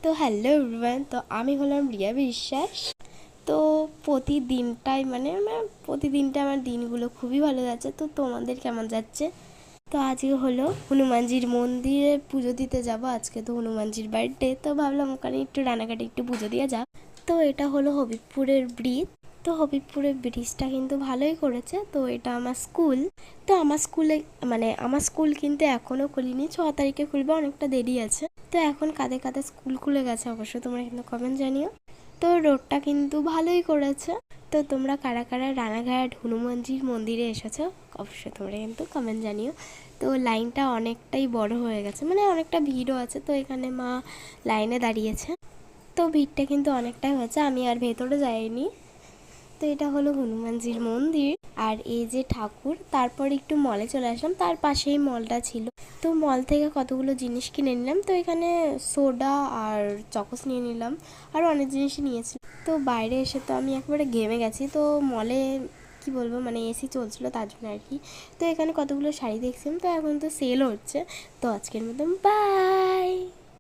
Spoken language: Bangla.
তো হ্যালো এভরিওয়ান, তো আমি হলাম রিয়া বিশ্বাস। তো প্রতিদিনটা আমার দিনগুলো খুবই ভালো যাচ্ছে। তো তোমাদের কেমন যাচ্ছে? তো আজকে হলো হনুমানজির মন্দিরে পুজো দিতে যাব। আজকে তো হনুমানজির বার্থডে, তো ভাবলাম ওখানে একটু রানাঘাটে একটু পুজো দিয়ে যাক। তো এটা হলো হবিবপুরের ব্রিজ। তো হবিবপুরের ব্রিজটা কিন্তু ভালোই করেছে। তো এটা আমার স্কুল। তো আমার স্কুল কিন্তু এখনও খুলিনি, 6 তারিখে খুলবে, অনেকটা দেরি আছে। তো এখন কাদের কাদের স্কুল খুলে গেছে অবশ্যই তোমরা কিন্তু কমেন্ট জানিও। তো রোডটা কিন্তু ভালোই করেছে। তো তোমরা কারা কারা রানাঘাট হনুমানজির মন্দিরে এসেছো অবশ্যই তোমরা কিন্তু কমেন্ট জানিও। তো লাইনটা অনেকটাই বড় হয়ে গেছে, মানে অনেকটা ভিড়ও আছে। তো এখানে মা লাইনে দাঁড়িয়েছে। তো ভিড়টা কিন্তু অনেকটাই হয়েছে, আমি আর ভেতরে যাইনি। তো এটা হলো হনুমানজির মন্দির, আর এই যে ঠাকুর। তারপর একটু মলে চলে আসলাম, তার পাশেই মলটা ছিল। তো মল থেকে কতগুলো জিনিস কিনে নিলাম। তো এখানে সোডা আর চকোস নিয়ে নিলাম, আর অনেক জিনিসই নিয়েছি। তো বাইরে এসে তো আমি একবারে ঘেমে গেছি। তো মলে কি বলবো, মানে এসি চলছিল তার জন্য আর কি। তো এখানে কতগুলো শাড়ি দেখছিলাম, তো এখন তো সেল হচ্ছে। তো আজকের মতন বাই।